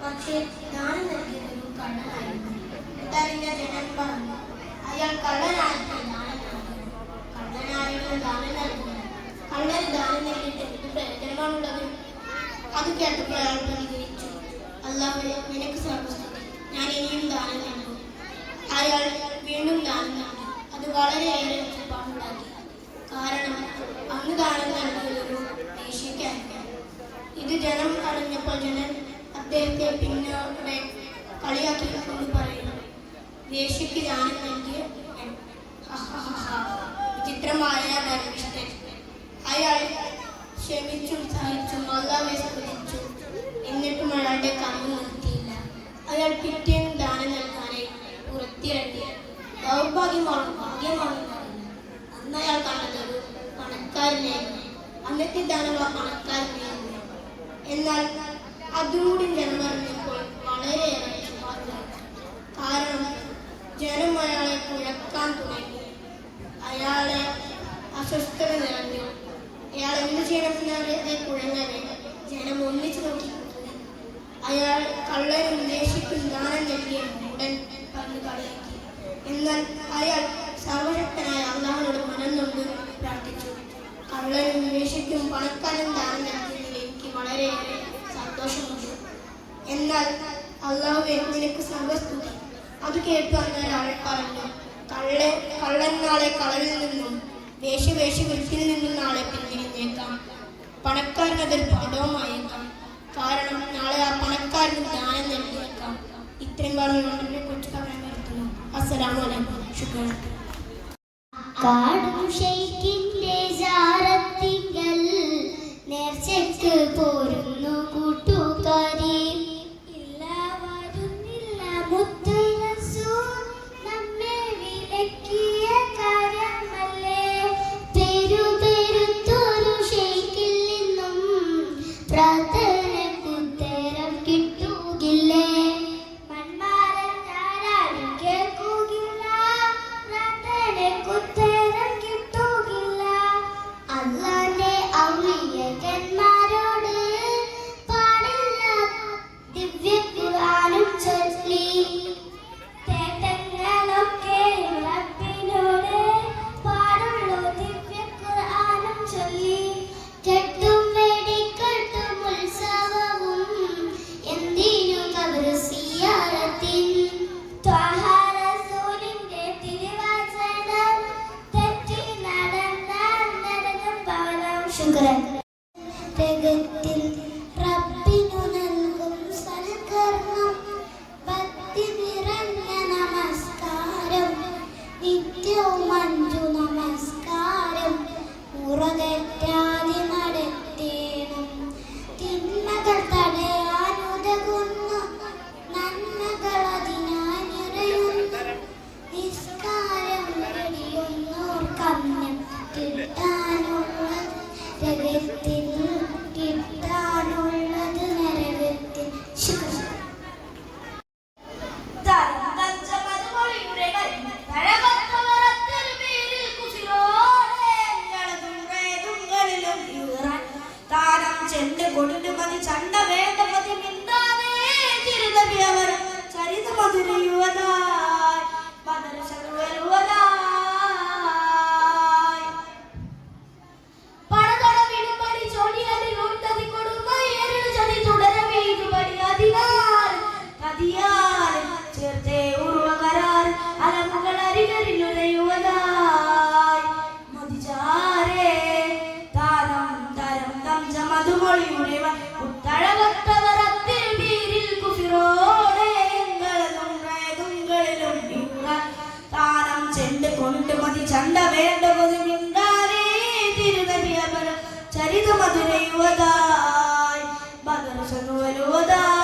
പക്ഷേ ദാനം നൽകിയതൊരു കള്ളനായിരുന്നു. ഇതറിഞ്ഞ ജനം പറഞ്ഞു, അയാൾ കള്ളനായിട്ട് ദാനം നൽകുന്നു. കള്ളനായിരുന്നു ദാനം നൽകുന്നത്. കള്ളന് ദാനം നൽകിയിട്ട് എന്ത് പ്രയോജനമാണുള്ളത്? അത് കേട്ടപ്പോൾ അയാൾ പ്രതികരിച്ചു, അല്ലാഹുവേ, നിനക്ക് സർവ്വസ്തുതി, ഞാൻ ഇനിയും ദാനം നൽകും. അയാൾ വീണ്ടും ദാനം നൽകി. അത് വളരെയേറെ ഒച്ചപ്പാടുണ്ടാക്കി. കാരണം അന്ന് ദാനം നൽകിയതൊരു വേശ്യയ്ക്കായിരുന്നു. ഇത് ജനം അറിഞ്ഞപ്പോൾ ജനം അദ്ദേഹത്തെ പിന്നോടെ കളിയാക്കിക്കൊണ്ട് പറയുന്നു, വേശ്യയ്ക്ക് ദാനം നൽകിയ വിചിത്രമായ ധർമ്മിഷ്ഠൻ. അയാൾ ക്ഷമിച്ചും സഹിച്ചും അല്ലാഹുവെ സ്തുതിച്ചു. എന്നിട്ടും അയാളുടെ കണ്ണ് നിർത്തിയില്ല. അയാൾ പിറ്റേന്ന് ദാനം നൽകാനായി പുറത്തിറങ്ങി. ദൗർഭാഗ്യമാണ് ഭാഗ്യമാണെന്ന് പറഞ്ഞു. അന്ന് അയാൾ കണ്ടത് പണക്കാരനെയായിരുന്നു. അന്നത്തെ ദാനം ആ പണക്കാരനെയായിരുന്നു. എന്നാൽ അതുകൂടി ജനം അറിഞ്ഞപ്പോൾ വളരെയേറെ ചുമതലായി. കാരണം ജനം അയാളെ കുഴക്കാൻ തുടങ്ങി. അയാളെ അസ്വസ്ഥത നിറഞ്ഞു. അയാൾ എന്ത് ചെയ്യണമെന്നറിയാതെ കുഴഞ്ഞവരെ ജനം ഒന്നിച്ചു നോക്കിക്കൊണ്ടു. അയാൾ കള്ളനും വേശ്യയ്ക്കും ദാനം നൽകിയ ഉടൻ പറഞ്ഞു കളിയാക്കി. എന്നാൽ അയാൾ സർവശക്തനായ അല്ലാഹുവോട് മനം നൊന്ത് പ്രാർത്ഥിച്ചു, കള്ളനും വേശ്യയ്ക്കും പണക്കാരനും ദാനം നൽകിയതിൽ എനിക്ക് വളരെയേറെ സന്തോഷമുണ്ട്. എന്നാൽ അല്ലാഹുവേ, നിനക്ക് സർവ്വസ്തുതി. അത് കേട്ടു അന്നൊരാൾ പറഞ്ഞു, കള്ളൻ നാളെ കളവിൽ നിന്നും വേശ്യ വിൽപ്പിൽ നിന്നും നാളെ പിന്തിരിഞ്ഞേക്കാം. പണക്കാരൻ അതൊരു പാഠവുമായേക്കാം. കാരണം നാളെ ആ പണക്കാരന് ദാനം നൽകിയേക്കാം. ഇത്രയും പറഞ്ഞുകൊണ്ട് കുറിച്ച് പറയാൻ നിർത്തുന്നു. അസ്സലാമു അലൈക്കും. ശുക്രാൻ. നേർച്ചയ്ക്ക് പോരുന്നു കൂട്ടുകാരി, ഇല്ല വരുന്നില്ല മുത്ത് നബി അവർ ചരിത മധുരയുവതായി ബദർ വരുവതായി പടതട വിടുപടി ചോടിയതിൽ ഉണ്ടതി കൊടുമായി എരിൽ ചതി തുടരവേ ഇതുപടി അതിനാൽ കതിയാൽ ചേർത്തേ ഉരുവകരാർ അലമുകൾ അരികരിലുരയുവതായി മതിചാരേ താരം തരം തഞ്ച മധുമൊഴിയുടെ ഉത്തഴകത്തവർ അത്തിൽ വീരിൽ കുഫിറോടെ താനം ചെണ്ട് കൊണ്ട് മതി ചണ്ട വേണ്ട കൊതുമിണ്ടാരേ തിരുനബി അവർ ചരിത മധുരയുവതായി ബദർ വരുവതായി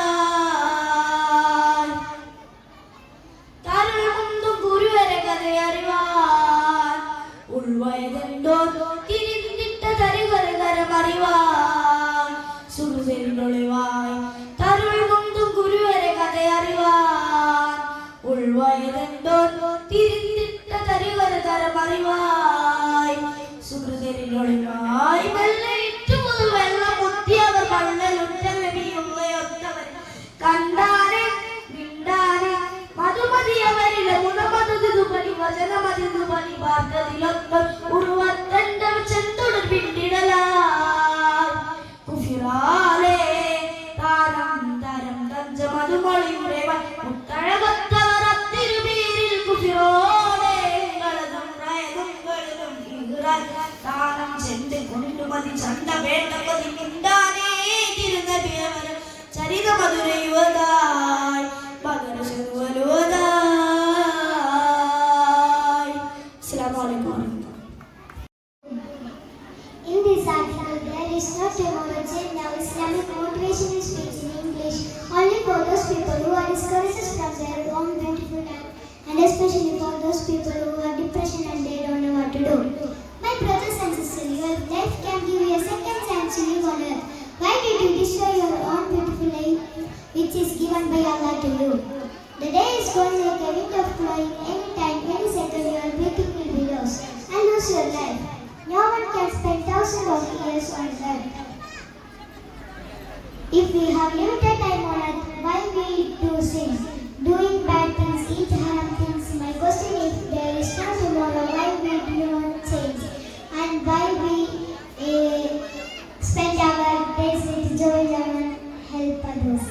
താരുൾ മുന്തും ഗുരുവരെ കഥയറിവാൻ ഉൾവയതെന്തോ തിരിഞ്ഞിട്ട തരികര കരമറിവാൻ സുഹൃത്തിനൊളിവായി തരുൾ മുന്തും ഗുരുവരെ കഥയറിവാൻ ഉൾവയതെന്തോ തിരിഞ്ഞിട്ട തരികര കരമറിവായി സുഹൃത്തിനൊളിവായി വെള്ളയിട്ടുമുതൽ വെള്ളം മുത്തിയവർ മണ്ണലുറ്റവർ കണ്ടാരെ മിണ്ടാരെ മധുമതിയവരിലെ ഗുണമതുപടി വചനമതുപടി വാർത്തതിലൊക്കെ ഉരുവത്തണ്ട ചെന്തൊടർ പിന്നിടലായി കുഫിറാലേ താരം തരം തഞ്ച മധുമൊഴിയുടെ മുത്തഴകത്തവർ അത്തിരുപേരിൽ കുഫിറോടെ താനം ചെണ്ട് കൊണ്ടുമതി ചണ്ട വേണ്ട കൊതി മിണ്ടാനേ തിരുനബി അവർ ചരിത മധുരയുവതായി ബദർ വരുവതായി. അസ്സലാമു അലൈക്കും. In this article, there is no tomorrow said now Islamic motivation is speech in English only for those people who are discouraged from their own beautiful life, and especially for those people who are depression and they don't know what to do. My brothers and sisters, your life can give you a second chance to live on earth. Why did you destroy your own beautiful life, which is given by Allah to you? The day is going like a wind of flowing. Any time, any second, your breathing will be lost and lose your life. No one can spend thousands of years on earth. If we have limited time on earth, why we do sins, doing bad things, eat haram things? My question is, there is no tomorrow, why we do not change, and why we spend our days with joy and help others?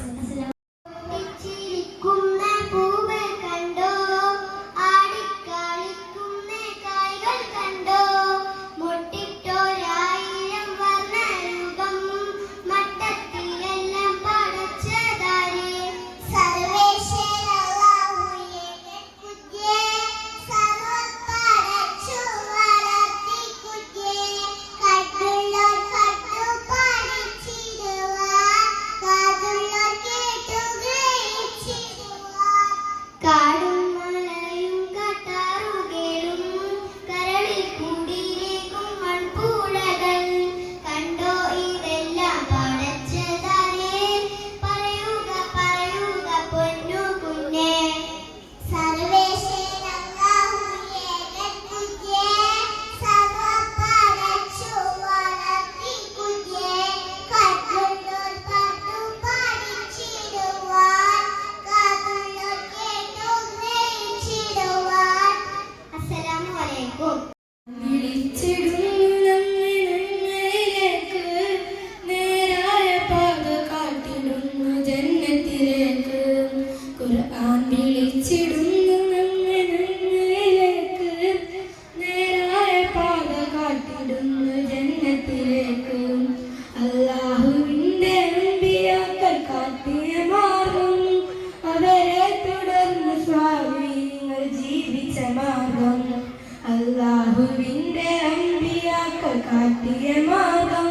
അല്ലാഹുവിന്റെ അമ്പിയാക്കൾ കാട്ടിയ മാർഗം,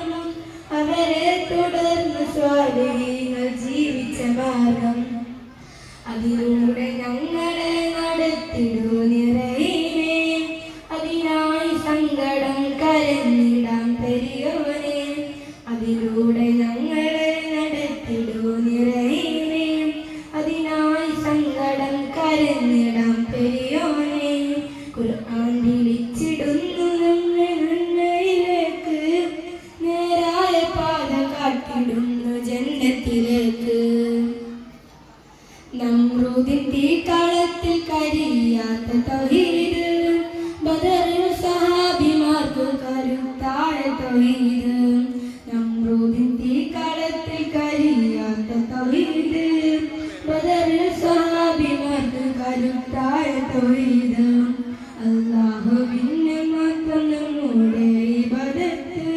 അവരെ തുടർന്ന് സ്വാലിഹീങ്ങൾ ജീവിച്ച മാർഗം, അതിലൂടെ ഞങ്ങളെ നടത്തിടൂ നിറയുമേ. അതിനായി സങ്കടം കരഞ്ഞിടാം പെരിയോനെ, അതിലൂടെ ഞങ്ങളെ നടത്തിടൂ നിറയുമേ. അതിനായി സങ്കടം കരഞ്ഞിടാം പെരിയോനെ. ഖുർആൻ വിളിച്ചിടുന്നു നമ്മെ നന്മയിലേക്ക്, നേരായ പാത കാട്ടിടുന്നു ജന്നത്തിലേക്ക്. നമ്രൂദിൻ തീക്കളത്തിൽ കരിയാത്ത തൗഹീദ് ബദറിൽ സഹാബിമാർക്ക് കരുത്തായ തൗഹീദ് നമ്രൂദിൻ തീക്കളത്തിൽ കരിയാത്ത തൗഹീദ് ബദറിൽ സഹാബിമാർക്ക് കരുത്തായ തൗഹീദ് അല്ലാഹുവിനെ മാത്രം നമ്മുടെ ഇബാദത്ത്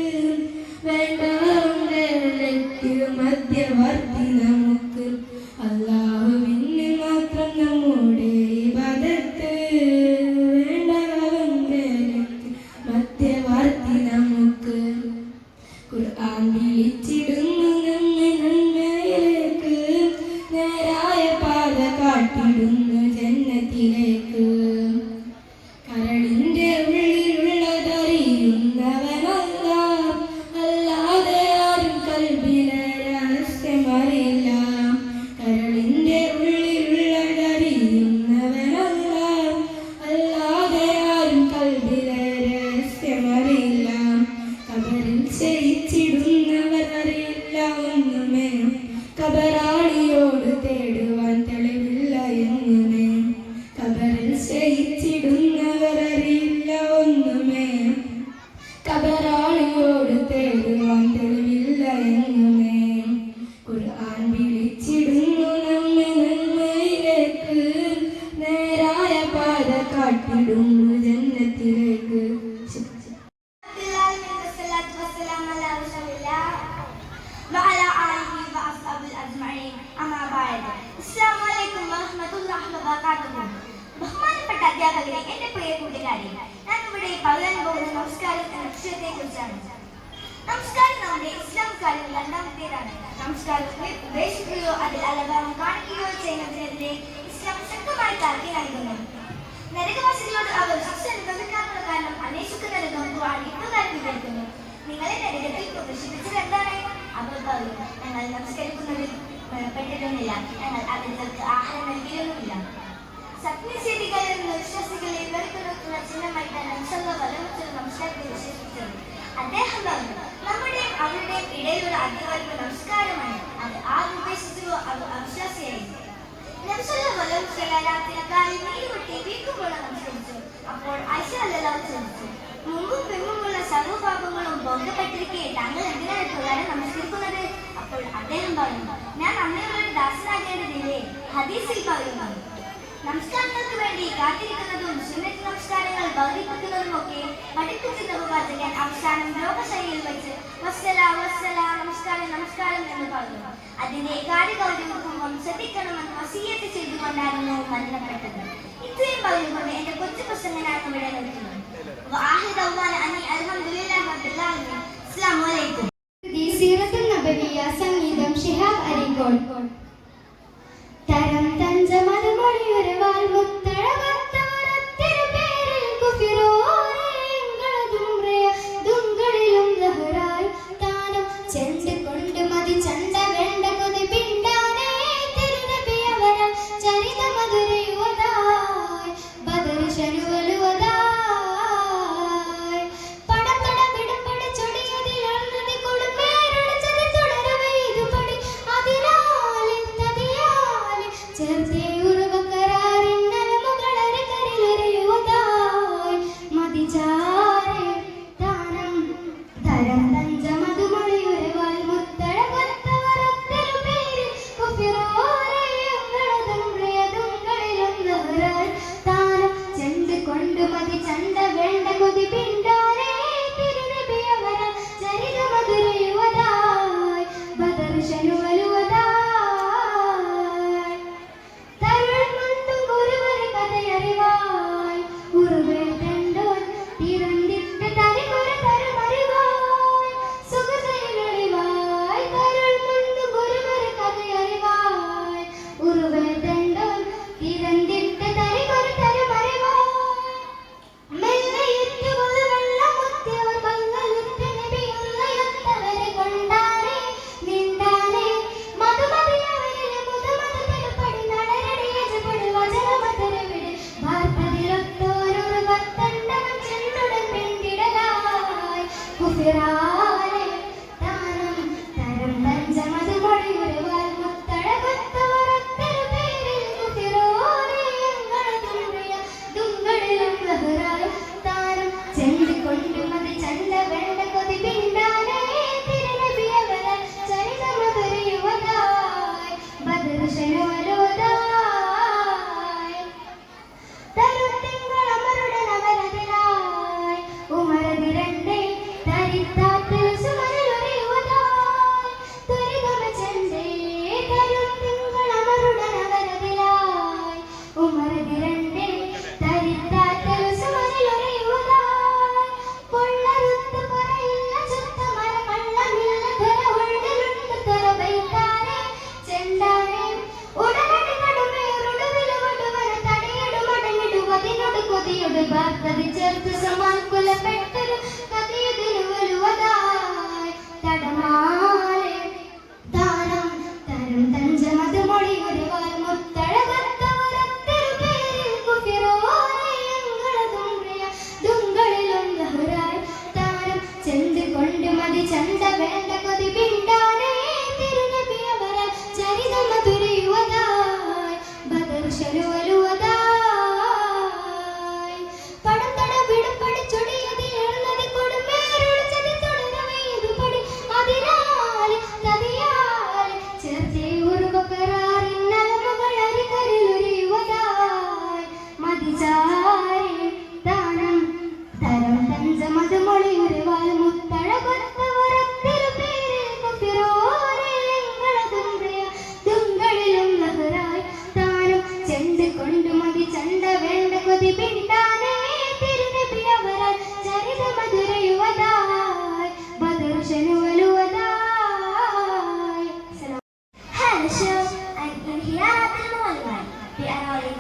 വേണ്ടവരുടെ മധ്യവർത്തി നമുക്ക് അല്ലാഹുവിനെ മാത്രം നമ്മുടെ ഇബാദത്ത് വേണ്ടവരുടെ മധ്യവർത്തി നമുക്ക് ഖുർആൻ വിളിച്ചിടുന്നു നമ്മെ നന്മയിലേക്ക് നേരായ പാത കാട്ടിടുന്നു ജന്നത്തിലേക്ക് കരളിന്റെ ഉള്ളിലുള്ളതറിയുന്നവനല്ല അല്ലാതെ ആരും കൽബിലെ രഹസ്യമറിയില്ല കരളിന്റെ ഉള്ളിലുള്ളതറിയുന്നവനല്ല അല്ലാതെ ആരും കൽബിലെ രഹസ്യമറിയില്ല കബറിൽ ശയിച്ചിടുന്നവർ അറിയില്ല ഒന്നുമേ കബറാളിയോട് തേടുവാൻ തെളിവില്ല എന്നുമേ കബറിൽ ശയിച്ചിടുന്നവർ അറിയില്ല ഒന്നുമേ കബറാളിയോട് തേടുവാൻ തെളിവില്ല എന്നുമേ ഖുർആൻ വിളിച്ചിടുന്നു നമ്മെ നന്മയിലേക്ക് നേരായ പാത കാട്ടിടുന്നു ജന്നത്തിലേക്ക് وعلى آله وأصحابه أجمعين أما بعد السلام عليكم ورحمة الله وبركاته ബഹുമാനപ്പെട്ട അധ്യാപകരെ എന്റെ പ്രിയ കൂട്ടുകാരെ ഞാൻ ഇവിടെ പറയാൻ പോകുന്ന നമസ്കാരം എന്ന വിഷയത്തെക്കുറിച്ചാണ് നമസ്കാരം നമ്മുടെ ഇസ്ലാം കാര്യം രണ്ടാമത്തേതാണ് നമസ്കാരം ഉപേക്ഷിക്കുകയോ അതിൽ അലങ്കാരം കാണിക്കുകയോ ചെയ്യുന്നതിനെതിരെ ഇസ്ലാം ശക്തമായി താക്കി നൽകുന്നു നരകവാസികളോട് അവർ ശിക്ഷ അനുഭവിക്കാനുള്ള കാരണം അന്വേഷിക്കുന്നത് നോക്കുവാൻ ഇപ്രകാരം വിവരിക്കുന്നു നിങ്ങളെ നരകത്തിൽ പ്രദർശിപ്പിച്ചത് എന്താണ് അവർ പറയും ഞങ്ങൾ നമസ്കരിക്കുന്നതിൽ പെട്ടിരുന്നില്ല ഞങ്ങൾ അതിഥികൾക്ക് ആഹാരം നൽകിയിരുന്നില്ല സത്യനിഷേധികൾ എന്ന വിശ്വാസികളെ വെറുക്കുന്ന ചിഹ്നമായിട്ടാണ് നമസ്കാരത്തെ വിശേഷിപ്പിച്ചത് അദ്ദേഹം പറഞ്ഞു നമ്മുടെയും അവരുടെയും ഇടയിലുള്ള അധികാരികൾ നമസ്കാരമാണ് അത് ആര് ഉപേക്ഷിച്ചോ അത് അവിശ്വാസിയായി വീക്കുമ്പോൾ നമസ്കരിച്ചു അപ്പോൾ ഐഷ അല്ലാഹു ചോദിച്ചു മുമ്പും പിമ്പുമുള്ള സർവ്വപാപങ്ങളും ബോധപ്പെട്ടിരിക്കെ താങ്കൾ എന്തിനാണ് പ്രകാരം നമസ്കരിക്കുന്നത് അപ്പോൾ അദ്ദേഹം പറഞ്ഞു ഞാൻ അമ്മയുടെ ദാസനാകേണ്ടതില്ലേ ഹദീസിൽ പറയുന്നു നമസ്കാരങ്ങൾക്ക് വേണ്ടി കാത്തിരിക്കുന്നതും സുന്നത്ത് നമസ്കാരങ്ങൾ വർദ്ധിപ്പിക്കുന്നതും ഒക്കെ പഠിപ്പിക്കുന്ന പ്രവാചകൻ അവസാനം ലോകശൈലിയിൽ വെച്ച് വസ്സല വസ്സല നമസ്കാരം നമസ്കാരം എന്ന് പറഞ്ഞു അതിന്റെ കാര്യഗൗരവം ശ്രദ്ധിക്കണമെന്ന് വസീയത്ത് ചെയ്തുകൊണ്ടായിരുന്നു മരണപ്പെട്ടത് ഇത്രയും പറഞ്ഞുകൊണ്ട് എന്റെ കൊച്ചു പ്രസംഗനാണ് ഇവിടെ നിർത്തുന്നത് സംഗീതം ഷിഹാബ് അരിക്കോട് തരം തഞ്ചമത് മൊഴിയൊരുവാൽ മുത്തഴകത്തവരത്തിരു പേരിൽ കുഫിറോരേങ്ങളിലും ലഹറായി താനം ചെണ്ട് കൊണ്ട് മതി ചണ്ട വേണ്ട കൊതി പിണ്ടാനേ തിരുനബിയവര ചരിത മധുരയുവതായി ബദർ ശനുവലുവതായി തരം തഞ്ചമത് മൊഴിയുരുവാൽ മുത്തഴകത്തവരത്തിരു പേരിൽ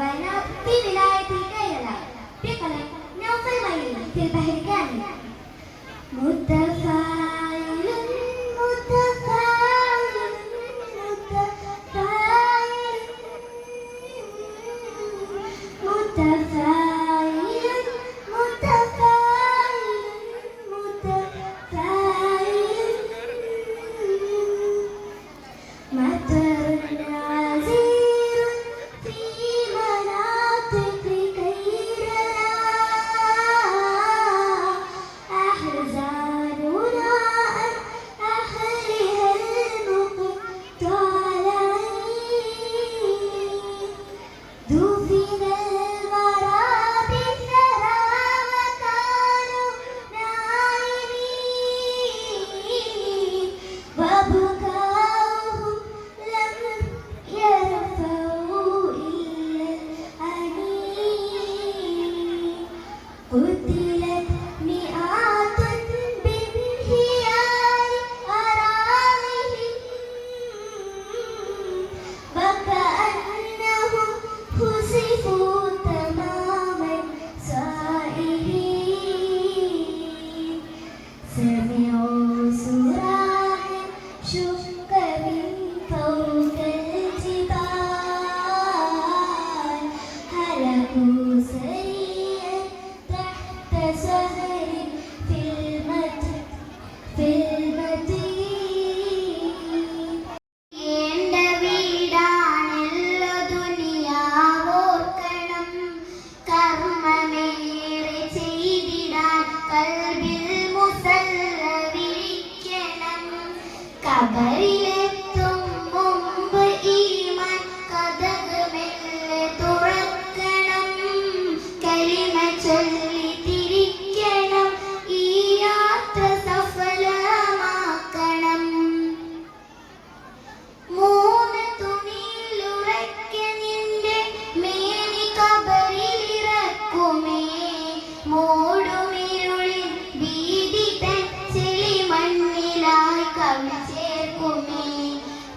الحيوان في ولاية كيرلا بقلم نوفل ميل في البحر كامل. متفاعل متفاعل متفاعل متفاعل متفاعل متفاعل مطر غزير في مناطق كيرلا أحزاننا عن أهلها المقتلين دفن الورى بالثرى وكانوا ناعمين وبكاؤهم لم يرفعوا إلا الأنين قتلت مئات بانهيار أراضيهم وكأنهم خسفوا تماما سائرين سمعوا صراخا شق من فوق الجبال هلكوا سريعا تحت سهر في المدين എന്റെ വീടാണല്ലോ ദുനിയാവോർക്കണം കർമ്മമേറെ ചെയ്തിടാൻ കൽബിൽ മുസല്ല വിരിക്കണം കബറിലെത്തും മുമ്പ് ഈമാൻ കതക് മെല്ലെ തുറക്കണം കലിമ ചൊല്ലി തിരിക്കണം ഈ യാത്ര സഫലമാക്കണം മൂന്ന് തുണിയിലുറക്കെ നിന്റെ മേനി കബറിലിറക്കുമേ മൂടുമിരുളിൽ ഭീതി തൻ ചെളി മണ്ണിലായി കവി ചേർക്കുമേ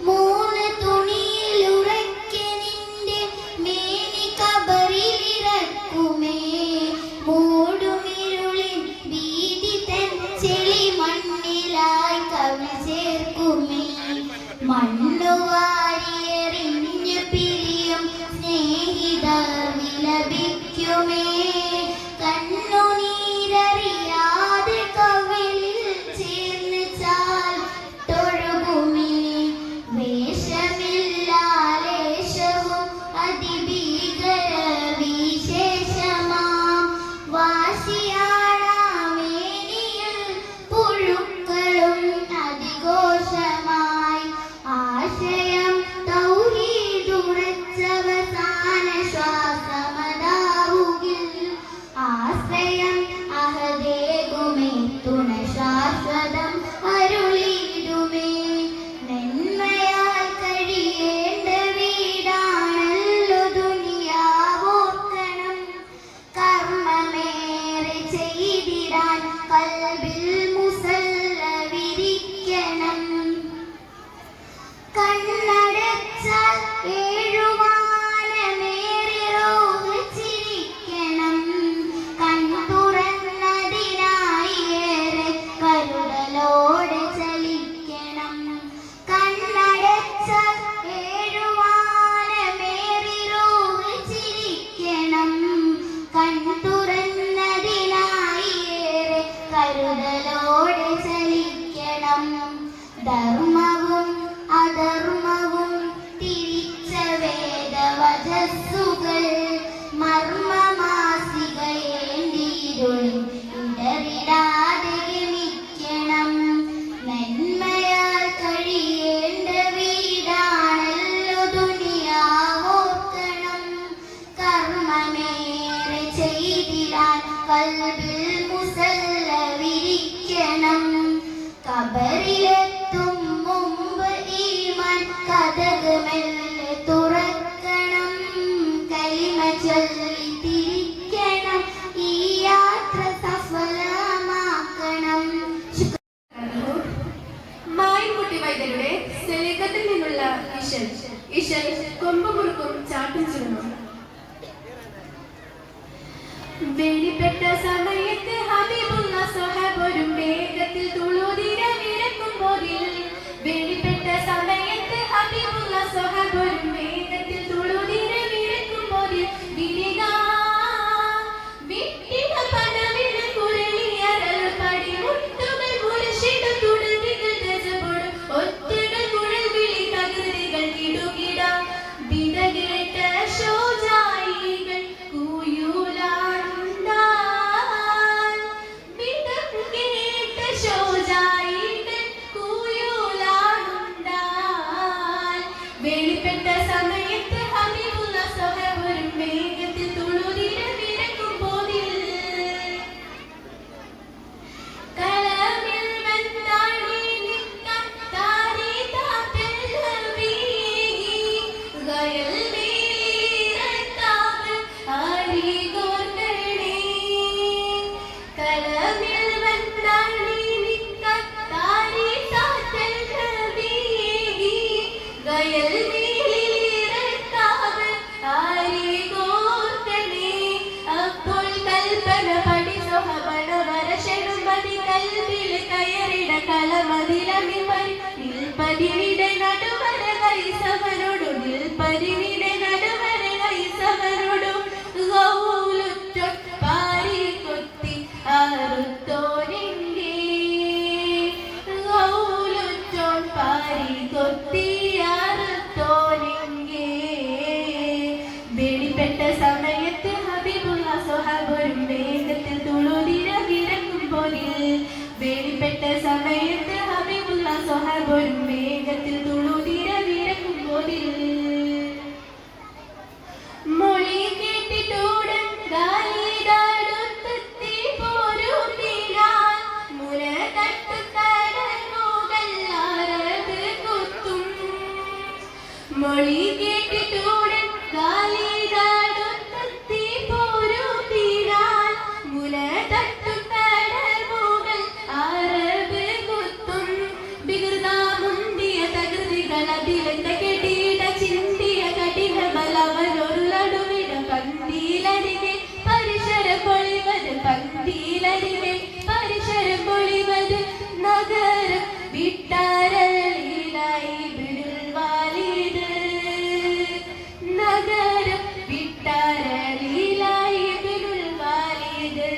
മൂന്ന് തുണിയിലുറക്കെ നിന്റെ മേനി കബറിലിറക്കുമേ മൂടുമിരുളിൽ ഭീതി തൻ ചെളി മണ്ണിലായി കവി ചേർക്കുമേ മണ്ണുവാരിയെറിഞ്ഞ് പിരിയും സ്നേഹിതർ വിലപിക്കുമേ കണ്ണുനീരറിയാതെ കവിളിൽ ചേർന്ന് തൊഴുകുമേ വേഷമില്ലാലേശവും അതിഭീകര വിശേഷമാം വാശിയാടാമേനിയിൽ പുഴുക്കളും അതിഘോഷമായി ആശയം തൗഹീദുറച്ചവസാന ശ്വാസമതാവുകിൽ ആശ്രയം അഹദേകുമേ തുണ ശാശ്വതം അരുളിടുമേ നന്മയാൽ കഴിയേണ്ട വീടാണല്ലോ ദുനിയാവോർക്കണം കർമ്മമേറെ ചെയ്തിടാൻ കൽബിൽ മുസല്ല വിരിക്കണം കണ്ണടച്ചാൽ ഏഴുവാനമേറി റൂഹ് ചിരിക്കണം കൺതുറന്നതിനായി ഏറെ കരുതലോടെ ചലിക്കണം കണ്ണടച്ചാൽ ഏഴുവാനമേറി റൂഹ് ചിരിക്കണം കൺതുറന്നതിനായി ഏറെ കരുതലോടെ ചലിക്കണം ധർമ്മവും അധർമ്മവും തിരിച്ച വേദവചസ്സുകൾ മർമ്മമാസികയേണ്ടിരുളിൽ ഇടറിടാതെ ഗമിക്കണം നന്മയാൽ കഴിയേണ്ട വീടാണല്ലോ ദുനിയാവോർക്കണം കർമ്മമേറെ ചെയ്തിടാൻ കൽബിൽ മുസല്ല വിരിക്കണം കബറിലെത്തും മുമ്പ് ഈമാൻ കതക് മെല്ലെ തുറക്കണം കലിമ ചൊല്ലി തിരിക്കണം ഈ യാത്ര സഫലമാക്കണം. മായൻകുട്ടി വൈദ്യരുടെ സെലികത്തിൽ നിന്നുള്ള ഇശൽ കൊമ്പ് മുറുക്കും ചാട്ടും ചുരുങ്ങും വെളിപ്പെട്ട സമയത്ത് ഹബീബുള്ള സ്വഹബരും വേഗത്തിൽ തുളുതിര വിരക്കുമ്പോതിൽ വെളിപ്പെട്ട സമയത്ത് ഹബീബുള്ള സ്വഹബരും വേഗത്തിൽ തുളുതിര വിരക്കുമ്പോതിൽ വിരിക വിട്ടിട പനവിൽ കുരളിയരൽ പടി മുട്ടുകൾ മുരശിടും തുടർന്നികൾ രജപൊടും ഒറ്റകൾ കുഴൽ വിളി തകൃതികൾ കിടുകിട വിതകേട്ട ശോജായികൾ കൂയൂലാടുണ്ടാൻ വിതകേട്ട ശോജായികൾ കൂയൂലാടുണ്ടാൻ വെളിപ്പെട്ട സമയത്ത് ഹബീബുള്ള സ്വഹബരും വേഗത്തിൽ തുളുതിര വിരക്കുമ്പോതിൽ കളമിൽ വന്നാടി നിൽക്കാൻ താരി താത്തൽ ഹബീബി ഗയൽ വീരത്താവ് ആരി ഗോർക്കണേ കളമിൽ വന്നാടി നിൽക്കാൻ താരി താത്തൽ ഹബീബി ഗയൽ വീരത്താവ് ആരി ഗോർക്കണേ അപ്പോൾ കൽപ്പന പടി സ്വഹബണ വരശടും മതി കൽവിൽ കയറിട കളമതിലമിമരി നിൽപ്പതിനിട നടുവര കൈസവരോടു നിൽപ്പതിനിട നടുവര കൈസവരോടു ഗൗലുറ്റൊ പാരി കൊത്തി അറുത്തോനെങ്കേ ഗൗലുറ്റൊ പാരി കൊത്തി അറുത്തോനെങ്കേ വെളിപ്പെട്ട സമയത്ത് ഹബീബുള്ള സ്വഹബരും വേഗത്തിൽ തുളുതിര വിരക്കുമ്പോതിൽ വെളിപ്പെട്ട സമയത്ത് ഹബീബുള്ള സ്വഹബരും വേഗത്തിൽ തുളുതിര വിരക്കുമ്പോതിൽ മൊഴി കേട്ടിട്ടോടൻ ഗാലിദാടുത്തെത്തി പോരുത്തിനാൽ മുര തട്ടുതടങ്ങുകല്ലാരത് കുത്തും മൊഴി കേട്ടിട്ടോടൻ ഗാലിദാടുത്തെത്തി പോരുത്തിനാൽ മുര തട്ടുതടങ്ങുകൾ അറബ് കുത്തും വികൃതാമുന്തിയ തകൃതികൾ അതിലെന്ത കെട്ടിയിട ചിന്തിയ കഠിന ബലവനൊരു നടുവിട പന്തിയിലരികെ പരിസരം പൊളിവത് പന്തിയിലരികെ പരിസരം പൊളിവത് നഗരം വിട്ടാരലീലായി ബിടുൽ വാലിദ് നഗരം വിട്ടാരലീലായി ബിടുൽ വാലിദ്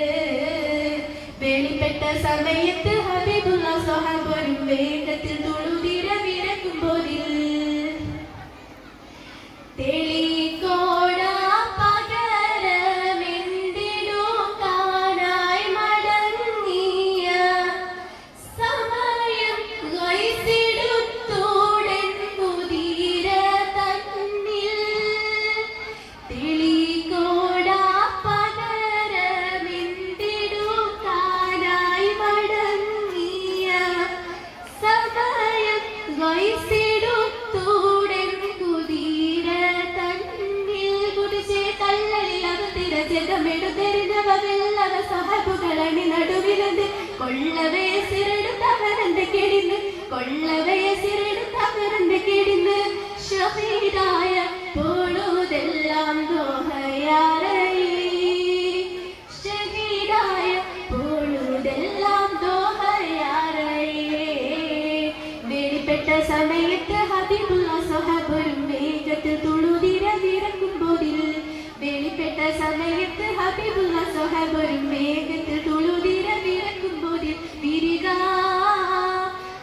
വെളിപ്പെട്ട സമയത്ത് ഹബീബുള്ള സ്വഹബരും വേഗത്തിൽ തുളുതിര വിരക്കുമ്പോതിൽ തെളിക്കോട പകരമെന്തിനു കാണായി മടങ്ങിയ സമയം ഗൈസിടുത്തൂടൻ കുതിര തന്നിൽ തെളിക്കോട പകരമെന്തിനു കാണായി മടങ്ങിയ സമയം ഗൈസിടുത്തൂടൻ കുതിര തന്നിൽ കുടിച്ച് തള്ളലിലകത്തിര ജഗമെടുത്തെറിഞ്ഞവ സഹബുകളണി നടുവിലത് കൊള്ളവേ സിറെടുത്തവരന്റെ കെടിന്ന് കൊള്ളവേ സിറെടുത്തവരന്റെ കെടിന്ന് ഷഹീദായ പോളുതെല്ലാം ദോഹയാറേ ഷഹീദായ പോളുതെല്ലാം ദോഹയാറേ വെളിപ്പെട്ട സമയത്ത് ഹബീബുള്ള സ്വഹബരും വേഗത്തിൽ തുളുതിര വിരക്കുമ്പോതിൽ വെളിപ്പെട്ട സമയത്ത് ഹബീബുള്ള സ്വഹബരും വേഗത്തിൽ തുളുതിര വിരക്കുമ്പോതിൽ വിരിക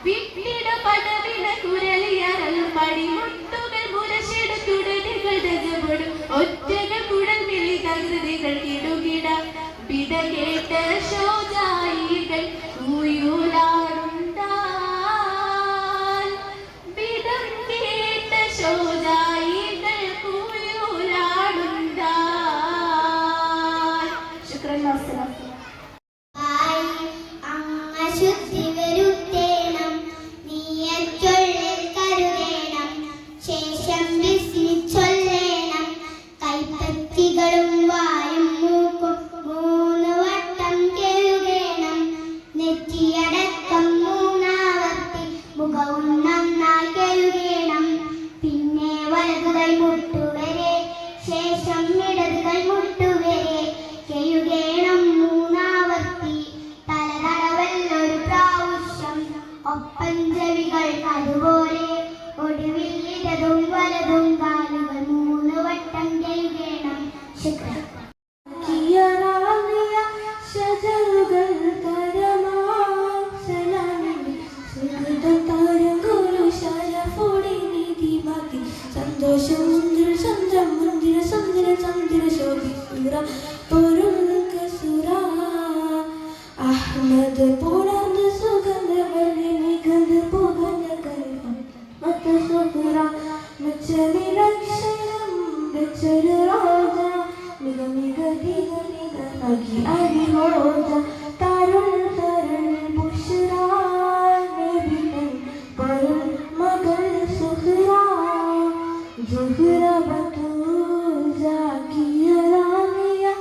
വിട്ടിട പടവിട കുരളിയറൽ പടി മുട്ടുകൾ മുരശിട തുടരുകൾ രജപൊടും ഒറ്റകൾ കുഴൽ വിളി തകൃതികൾ കിടുകിട വിതകേട്ട ശോജായികൾ കൂയൂലാടുണ്ടാൻ വിതകേട്ട ശോജായികൾ കൂയൂലാടുണ്ടാൻ ശുക്രൻ വസ്സലാം ശുദ്ധി വരുത്തേണം നീയച്ചൊല്ലിൽ കരുതേണം ശേഷം ബിസ്മി ചൊല്ലേണം കൈപ്പത്തികളും വായും മൂക്കും 3 വട്ടം കേൾക്കണം ശുക്രൻ. സന്തോഷം മുന്തിര ചന്ദ്രം മുന്തിര സന്ദിര ചന്ദ്ര ശോഭിസുര പൊരുൾക്ക സുര അഹ്മദ് പുണർന്ന് സുഗന്ധവല്ലി നിഗന്ധ പുകഞ്ഞ കൈവം മത്ത സുഹുര മച്ചവിലക്ഷണം വെച്ചൊരു രാജ മിക മിക ദിഗ നിഗ അകി അരിഹോജ തരുൾ തരുൾ ബുഷ്ര നബിതൻ പരുൾ മകൾ സുഹുര زهرة بتول زاكية رامية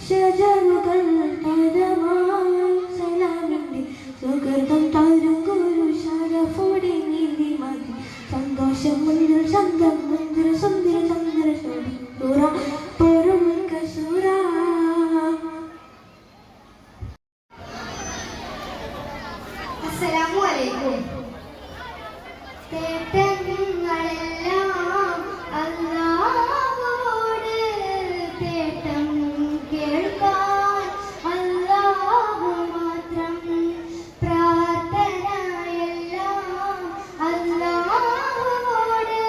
شجرകൾ പദമായി സലാമിന്റെ സുഗന്ധം താരങ്കൊരു ശരഫോടെ നീതി മതി സന്തോഷം മുന്തിര ചന്തം മുന്തിര സുന്ദര ചന്ദ്ര ശോഭിസുര പൊരുൾക്ക സുര. അസ്സലാമു അലൈക്കും. തേട്ടങ്ങളെല്ലാം അല്ലാഹുവോട് തേട്ടം കേൾക്കാൻ അല്ലാഹു മാത്രം. പ്രാർത്ഥനയെല്ലാം അല്ലാഹുവോട്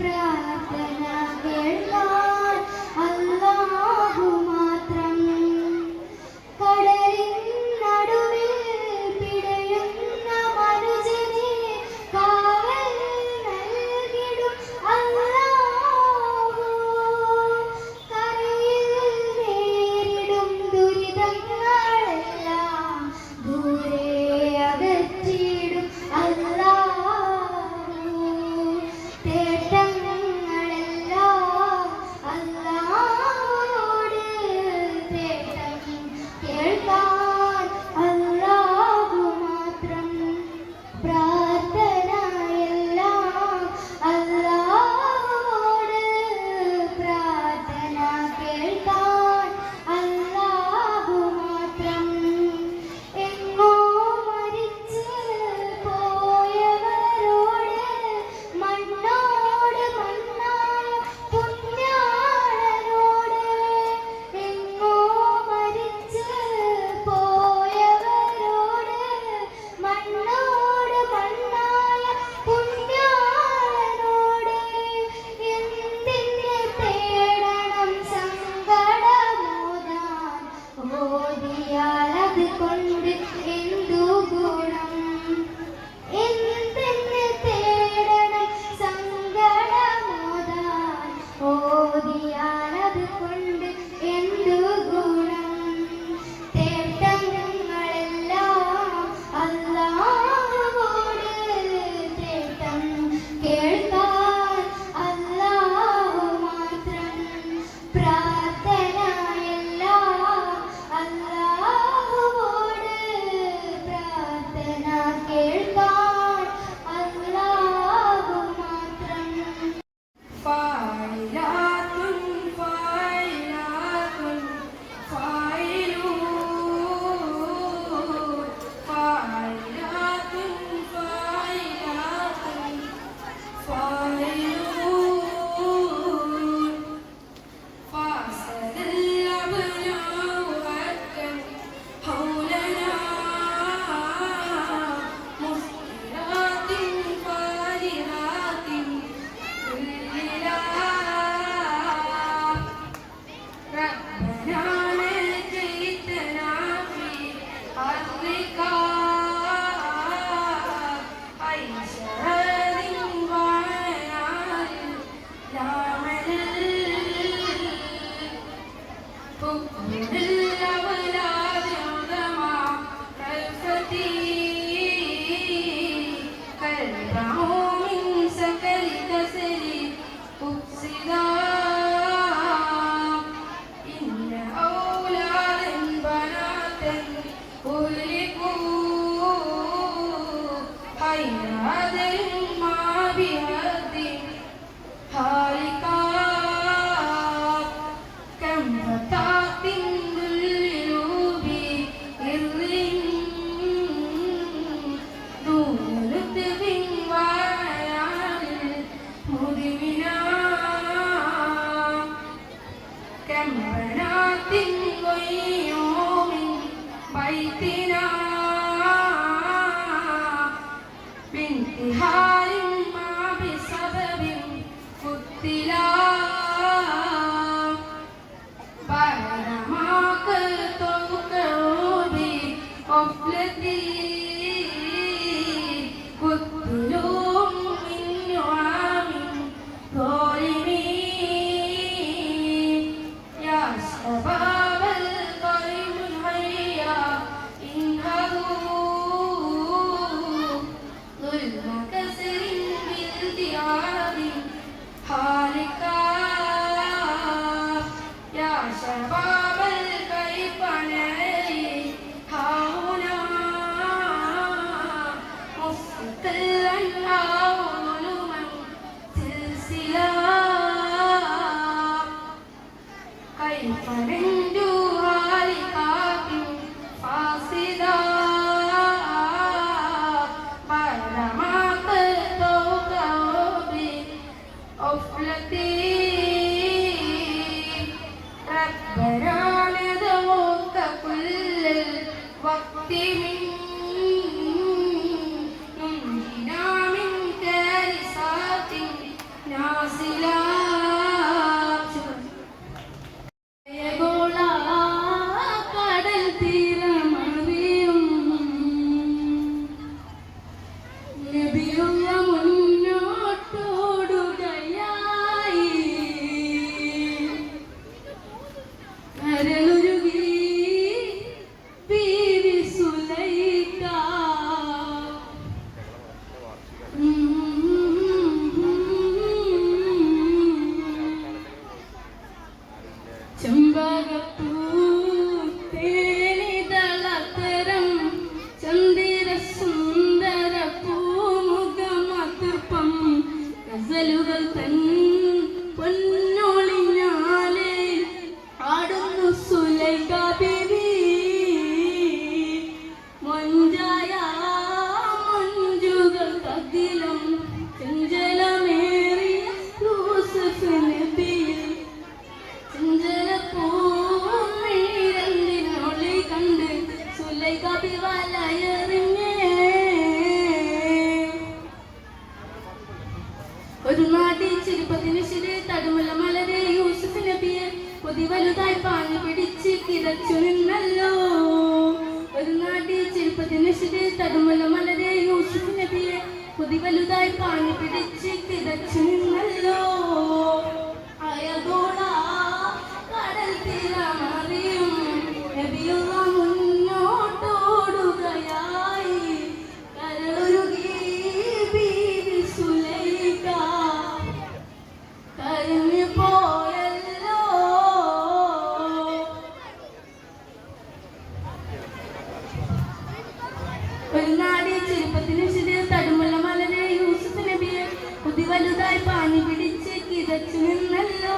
പ്രാർത്ഥന കേൾക്കാൻ അല്ലാഹു മാത്രം. കടലിൻ നടുവിൽ പിടയുന്ന മനുജനെ കാവൽ നൽകിടും അല്ലാഹു. കരയിൽ നേരിടും ദുരിതങ്ങളെല്ലാം ദൂരെ അകറ്റിയിടും അല്ലാഹു. തേട്ടങ്ങളെല്ലാം അല്ലാഹുവോട് തേട്ടം കേൾക്കാൻ അല്ലാഹു മാത്രം. പ്രാർത്ഥനയെല്ലാം അല്ലാഹുവോട് പ്രാർത്ഥന കേൾക്കാൻ അല്ലാഹു മാത്രം. എങ്ങോ മരിച്ച് പോയവരോട് മണ്ണോട് മണ്ണായ പുണ്യാളനോട്. എങ്ങോ മരിച്ച് പോയവരോട് മണ്ണോട് മണ്ണായ പുണ്യാളനോട്. എന്തിന് തേടണം സങ്കടമോദാൻ ഓതിയാലത് കൊണ്ട് എന്തു ഗുണം. എന്തിന് തേടണം സങ്കടമോദാൻ ഓതിയാലത് കൊണ്ട് എന്തു ഗുണം. തേട്ടങ്ങളെല്ലാം അല്ലാഹുവോട് തേട്ടം കേൾക്കാൻ അല്ലാഹു മാത്രം. പ്രാർത്ഥനയെല്ലാം അല്ലാഹുവോട് പ്രാർത്ഥന കേൾക്കാൻ അല്ലാഹു മാത്രം. ഫായിലാത്തുൻ ഫായിലാത്തുൻ من بيتنا بانتحار ما بسبب قتلا بعدما قلت قلبي غفلتي قتلوا من نعم ظالمين يا شباب القريب الحيا انهضوا ظلم كسر بالدعاء حالكا يا شباب الكيف نعيش هاهنا مستقلا أو ظلما سلسلا كيف ننجو هالكاف فاسدا بعدما قلت بغفلتي ربنا ندعوك كل الوقت ننجنا من كارثات نازلات കടൽ തീരമറിയും നബിയുള്ള മുന്നോട്ടോടുകയായി കരളുരുകി ബീവി സുലൈഖ ചെമ്പകപ്പൂ തേനിതളത്തരം ചന്ദിര സുന്ദര പൂമുഖമതുപ്പം ഗസലുകൾ തൻ പൊന്നൊളിഞ്ഞാലേ ആടുന്നു സുലൈഖ ബീവി മൊഞ്ചായ മഞ്ജുകൾക്കകിലം ചെഞ്ചലമേറിയ യൂസുഫ് നബിയിൽ ചെഞ്ചലപ്പൂമിരണ്ടിനൊളി കണ്ട് സുലൈഖ ബി വലയെറിഞ്ഞേ ഒരു നാടി ചിരിപ്പതിന് ശരി തടുമുല മലരെ യൂസുഫ് നബിയെ കൊതി വലുതായി പാഞ്ഞു പിടിച്ച് കിതച്ചു നിന്നല്ലോ ഒരു നാടി ചിരിപ്പതിന് ശരി തടുമുല മലരെ യൂസുഫ് നബിയെ കൊതി വലുതായി പാഞ്ഞു പിടിച്ച് കിതച്ചു നിന്നല്ലോ അയതോള കടൽ തീരമറിയും നബിയുള്ള മുന്നോട്ടോടുകയായി കരളുരുകി ബീവി സുലൈഖ കരഞ്ഞു പോയല്ലോ ഒരു നാടി ചെറുപ്പത്തിന് ശരി തടുമുള്ള മലരെ യൂസുഫ് നബിയെ കൊതി വലുതായി പാഞ്ഞു പിടിച്ച് കിതച്ചു നിന്നല്ലോ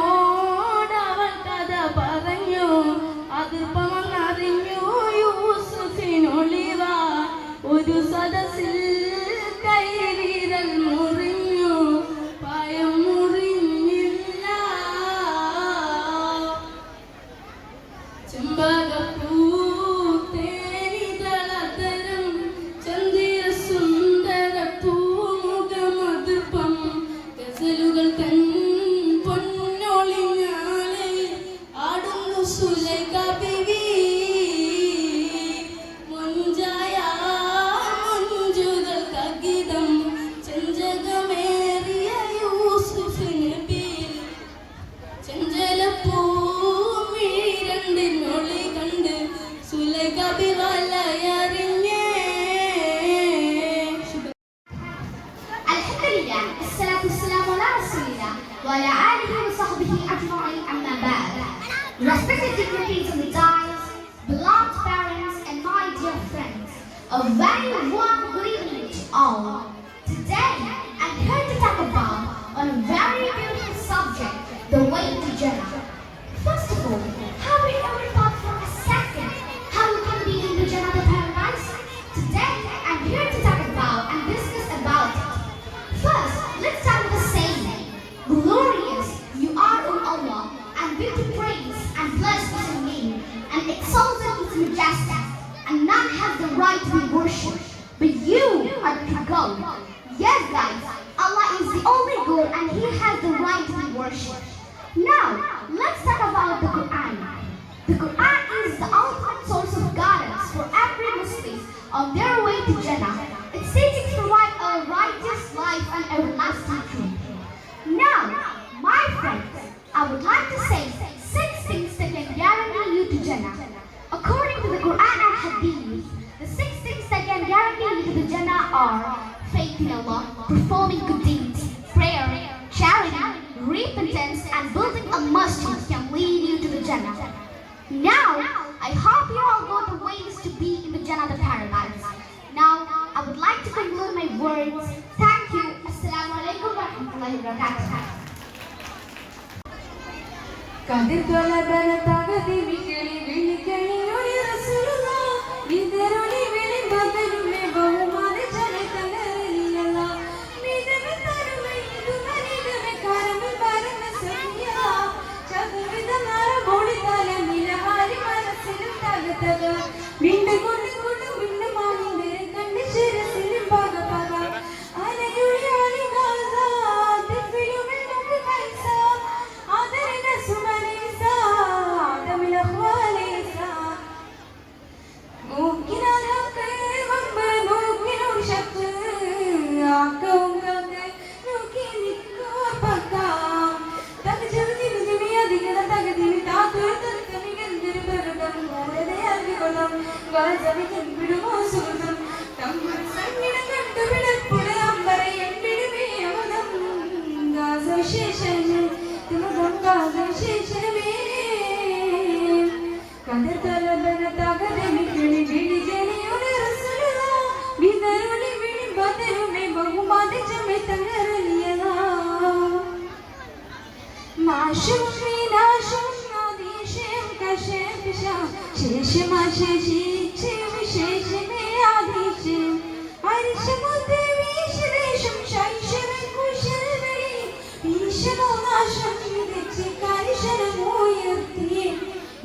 സദിവാനോടവൾ കഥ പറഞ്ഞു അതിർപ്പമറിഞ്ഞു യൂസുഫിനൊളിവ ഒരു സദസ്സിൽ കൈവിരൽ മുറിഞ്ഞു പയം മുറിഞ്ഞില്ല ചെമ്പകപ്പൂ തേനിതളത്തരം ചന്ദിര സുന്ദര പൂമുഖമതുപ്പം ഗസലുകൾ തൻ പൊന്നൊളിഞ്ഞാലേ ആടുന്നു സുലൈഖ ബീവി മൊഞ്ചായ മഞ്ജുകൾക്കകിതം ചെഞ്ചകമേറിയ യൂസുഫ് നബിയിൽ ചെഞ്ചലപ്പൂമിരണ്ടിനൊളി കണ്ട് സുലൈഖ ബി വലയെറിഞ്ഞേ Alhamdulillah, assalatu wassalamu ala rasulillah wa ala alihi wa sahbihi ajma'in, amma ba'd. Respected dignitaries in the dais, beloved parents and my dear friends, a very warm good evening to all. Today, I'm here to talk about on a very beautiful subject, the way to Jannah. First of all, have you ever thought for a second how you can be in the Jannah, the paradise? Today, I'm here to talk about and discuss about it. First, let's start with the saying, glorious worship. Now, let's talk about the Quran. The Quran is the ultimate source of guidance for every Muslim on their way to Jannah. Its teachings provide a righteous life and everlasting truth. Now, my friends, I would like to say 6 things that can guarantee you to Jannah. According to the Quran and Hadith, the 6 things that can guarantee you to the Jannah are faith in Allah, performing good deeds, prayer, charity, repentance, and building a masjid can lead you to the Jannah. Now, I hope you all know the ways to be in the Jannah, the paradise. Now, I would like to conclude my words. Thank you. Assalamu alaikum wa rahmatullahi wa barakatuh. കതിർ തൊലബന തകതി വിളി വിളിക്കണി ഒരു റസൂലുള്ളാ വിതരണി വിളി ബദലുമേ ബഹുമാന ജനതലറിയല്ല മിദമെ തരുമേ ഇതുമനിദമെ കരമെ പരമ സഖിയ ചതുർവിധ നര ബോളി തല നിലവാരി മനസ്സിലും തകതക വിണ്ട് കൊണ്ട് കൊണ്ട് വിണ്ട് മാനിന്റെ കണ്ണ് ശിരസിലും പക പക അലയുളി അലിഗാസ ദിഫിലുമെ മുഖ കൈസ ആദരന സുമനീസ ആദമിൽ അഖ്വാലിസ ممكن الحق ممكن ممكن وشق عكوك ممكن يكوبك تجدي بدمي أدينا تجدي تاكل تكمي كندر بردم مولد يالي قدم غازمي كنبر موسودم تمر سنين كندر بدر أمبر يندر بيامدم غازو شيشن تمدم غازو شيشن കതിർ തലബന തകതി വിളി വിളിക്കണി ഒരു റസൂലുള്ളാ വിതരണി വിളി ബദലുമേ ബഹുമാന ജനതലറിയല്ല മാഷും വിനാശം ആദിശം കശം പിശം ശേഷം അശേഷിച്ച് വിശേഷമേ ആദിശം അരിശമുദ്ര വീശദേശം ശൈശവ കുശലവരി ഈശനോ നാശം വിതച്ച് കരിശനമുയർത്തി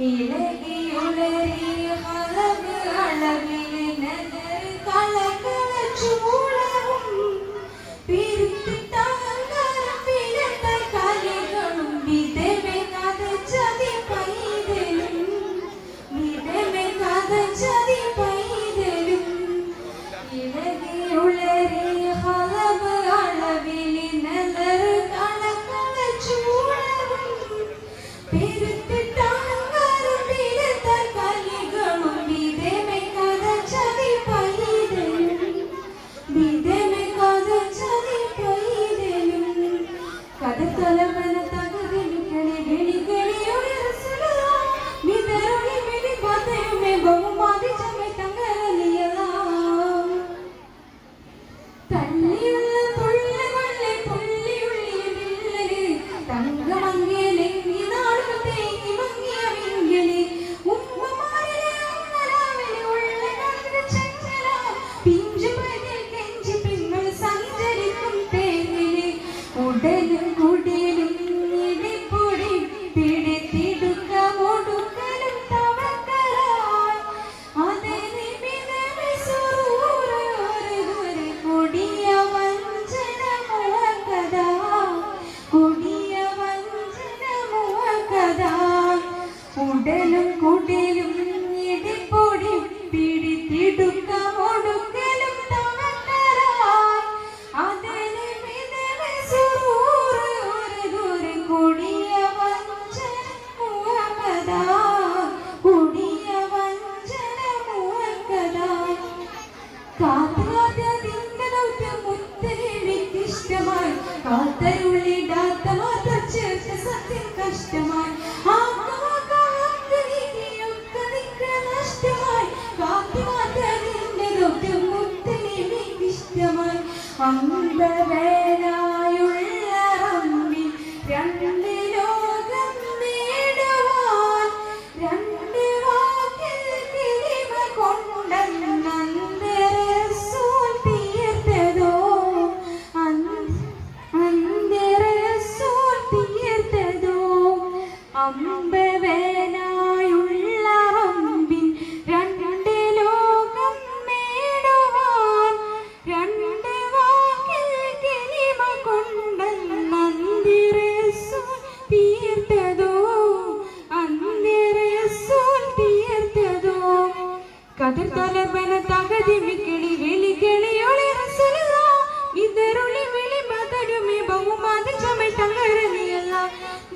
ഇളകി ഉളരി ഹലബ് അളവിലെ നഗർ കളകളച്ചു മൂളവും പിരിത്തിട്ടഹങ്കാരം പിഴത്ത കലകളും വിധമെ കഥച്ചതി പൈതലും വിധമെ കഥച്ചതി പൈതലും ഇളകി ഉളരി ഹലബ് അളവിലെ നഗർ കളകളച്ചു മൂളവും ഉടലും കുടലും ഇടിപ്പൊടി പിടിത്തിടുക്കമൊടുക്കലും തവക്കരായി അതിന് മിതമെ സുറൂറ് ഒരു കൊടിയ വഞ്ചന മുഹമ്മദാ കൊടിയ വഞ്ചന മുഹമ്മദാ കാത്താതിന്റെ ദൗത്യം മുത്തരിക്കിഷ്ടമായി കാത്തരുള്ളിടാത്ത മാത്രം ചേർത്ത സത്യം കഷ്ടമായി അമ്പവേലായുള്ള റബ്ബിൻ രണ്ട് ലോകം നേടുവാൻ രണ്ട് വാക്കിൽ കിളിമ കൊണ്ടെന്നന്റെ റസൂൽ തീർത്തതോ അന്റെ റസൂൽ തീർത്തതോ അമ്പവേലായുള്ള റബ്ബിൻ രണ്ട് ലോകം നേടുവാൻ രണ്ട് വാക്കിൽ കിളിമ കൊണ്ടെന്നന്റെ റസൂൽ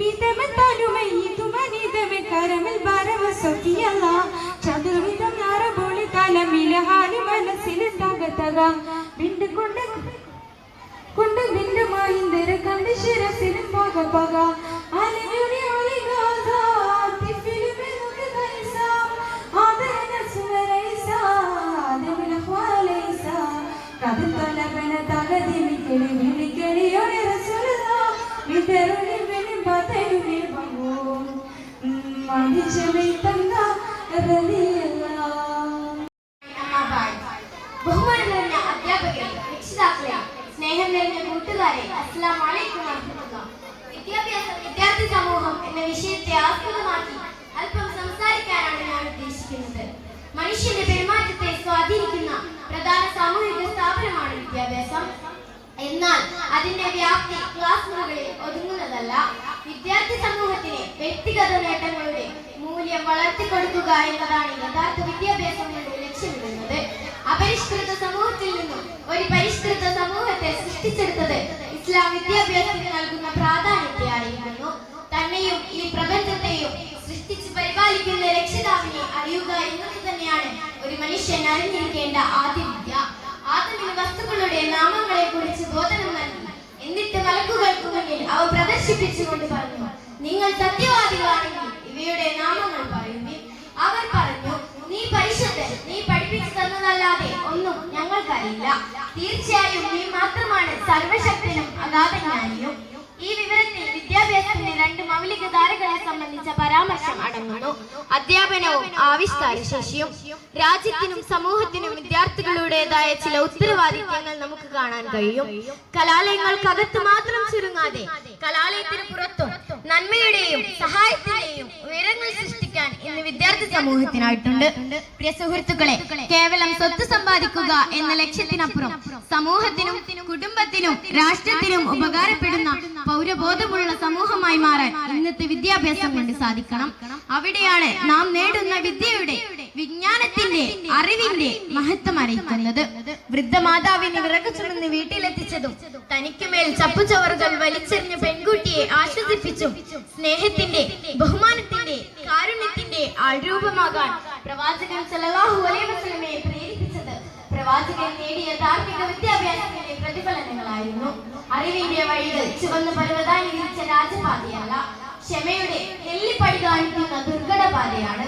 ബിതമതനുമൈ തുമനിദമെ കരമൽ ബരവസതിയല്ല ചതുർവിധം നാരബോളി തലമില ഹാനി മനസ്സിൽ തകതക വിണ്ടുകൊണ്ട് കൊണ്ട് നിന്റെ മഹിന്ദര കണ്ട് ശിരസിലും പക പക അലിയുരി ഒളിഗാസ തിഫിലുമെ നുകൈസ ആദരന സുവരൈസ ആദമിന ഖ്വാലൈസ കദതലബന തഗദിമിക്കലി വിളിക്കലിയൊരു റസൂലുള്ളാ വിതറുനി വെനിം ബതയുനി ബംഗോ മദിജമൈ തങ്ക റളിയല്ലാ. ബഹുമാനനിറഞ്ഞ അധ്യാപകരെ, രക്ഷിതാക്കളെ, സ്നേഹം നിറഞ്ഞ കൂട്ടുകാരെ, അസ്സലാമു അലൈക്കും വറഹ്മത്തുള്ളാഹി. വിദ്യാർത്ഥി സമൂഹം എന്ന വിഷയത്തെ ആസ്പദമാക്കി അല്പം സംസാരിക്കാനാണ് ഞാൻ ഉദ്ദേശിക്കുന്നത്. മനുഷ്യന്റെ പെരുമാറ്റത്തെ സ്വാധീനിക്കുന്ന പ്രധാന സാമൂഹിക സ്ഥാപനമാണ് വിദ്യാഭ്യാസം. എന്നാൽ അതിന്റെ വ്യാപ്തി ക്ലാസ് മുറികളിൽ ഒതുങ്ങുന്നതല്ല. വിദ്യാർത്ഥി സമൂഹത്തിന് വ്യക്തിഗത നേട്ടങ്ങളുടെ മൂല്യം വളർത്തിക്കൊടുക്കുക എന്നതാണ് യഥാർത്ഥ വിദ്യാഭ്യാസം കൊണ്ട് ലക്ഷ്യമിടുന്നത്. അപരിഷ്കൃത സമൂഹത്തിൽ നിന്നും ഒരു പരിഷ്കൃത സമൂഹത്തെ സൃഷ്ടിച്ചെടുത്തത് ഇസ്ലാം വിദ്യാഭ്യാസത്തിന് നൽകുന്ന പ്രാധാന്യത്തെ അറിയിക്കുന്നു. തന്നെയും ഈ പ്രപഞ്ചത്തെയും സൃഷ്ടിച്ച് പരിപാലിക്കുന്ന രക്ഷിതാവിനെ അറിയുക എന്നത് തന്നെയാണ് ഒരു മനുഷ്യൻ അറിഞ്ഞിരിക്കേണ്ട ആദ്യ വിദ്യ. ആദമിന് വസ്തുക്കളുടെ നാമങ്ങളെ കുറിച്ച് ബോധനം നൽകി. എന്നിട്ട് മലക്കുകൾക്ക് മുന്നിൽ അവ പ്രദർശിപ്പിച്ചുകൊണ്ട് പറഞ്ഞു, നിങ്ങൾ സത്യവാദികളാണെങ്കിൽ ഇവയുടെ നാമങ്ങൾ പറയുവിൻ. അവർ പറഞ്ഞു, നീ പരിശുദ്ധൻ, നീ പഠിപ്പിച്ചു തന്നതല്ലാതെ ഒന്നും ഞങ്ങൾക്കറിയില്ല. തീർച്ചയായും നീ മാത്രമാണ് സർവശക്തനും അഗാധജ്ഞാനിയും. ഈ വിവരത്തിൽ വിദ്യാഭ്യാസത്തിന്റെ രണ്ട് മൗലിക ധാരകളെ സംബന്ധിച്ച പരാമർശം അടങ്ങുന്നു: അധ്യാപനവും ആവിഷ്കാരശേഷിയും. രാജ്യത്തിനും സമൂഹത്തിനും വിദ്യാർത്ഥികളുടേതായ ചില ഉത്തരവാദിത്തങ്ങൾ നമുക്ക് കാണാൻ കഴിയും. കലാലയങ്ങൾക്കകത്ത് മാത്രം ചുരുങ്ങാതെ കലാലയത്തിന് പുറത്തും നന്മയുടെയും സഹായത്തിന്റെയും ഉയരങ്ങൾ സൃഷ്ടിക്കാൻ ഇന്ന് വിദ്യാർത്ഥി സമൂഹത്തിനായിട്ടുണ്ട്. പ്രിയ സുഹൃത്തുക്കളെ, കേവലം സ്വത്ത് സമ്പാദിക്കുക എന്ന ലക്ഷ്യത്തിനപ്പുറം സമൂഹത്തിനും കുടുംബത്തിനും രാഷ്ട്രത്തിനും ഉപകാരപ്പെടുന്ന പൗരബോധമുള്ള സമൂഹമായി മാറാൻ ഇന്നത്തെ വിദ്യാഭ്യാസം കൊണ്ട് സാധിക്കണം. അവിടെയാണ് നാം നേടുന്ന വിദ്യയുടെ, വിജ്ഞാനത്തിന്റെ, അറിവിന്റെ മഹത്വം അറിയിക്കുന്നത്. വൃദ്ധമാതാവിനെ വിറകു ചുമന്ന് വീട്ടിലെത്തിച്ചതും തനിക്കുമേൽ ചപ്പുചവറുകൾ വലിച്ചെറിഞ്ഞ പെൺകുട്ടിയെ ആശ്വസിപ്പിച്ചും സ്നേഹത്തിന്റെ, ബഹുമാനത്തിന്റെ, കാരുണ്യത്തിന്റെ ആൾരൂപമാകാൻ പ്രവാചകൻ സല്ലല്ലാഹു അലൈഹി വസല്ലമയെ പ്രേരിപ്പിച്ചത് പ്രവാചകൻ നേടിയ ധാർമ്മിക വിദ്യാഭ്യാസത്തിന്റെ പ്രതിഫലനങ്ങളായിരുന്നു. അറിവിന്റെ വഴികൾ ചുവന്ന പർവ്വതാനി വിരിച്ച രാജപാതയല്ല, ക്ഷമയുടെ നെല്ലിപ്പടി കാണിക്കുന്ന ദുർഘട പാതയാണ്.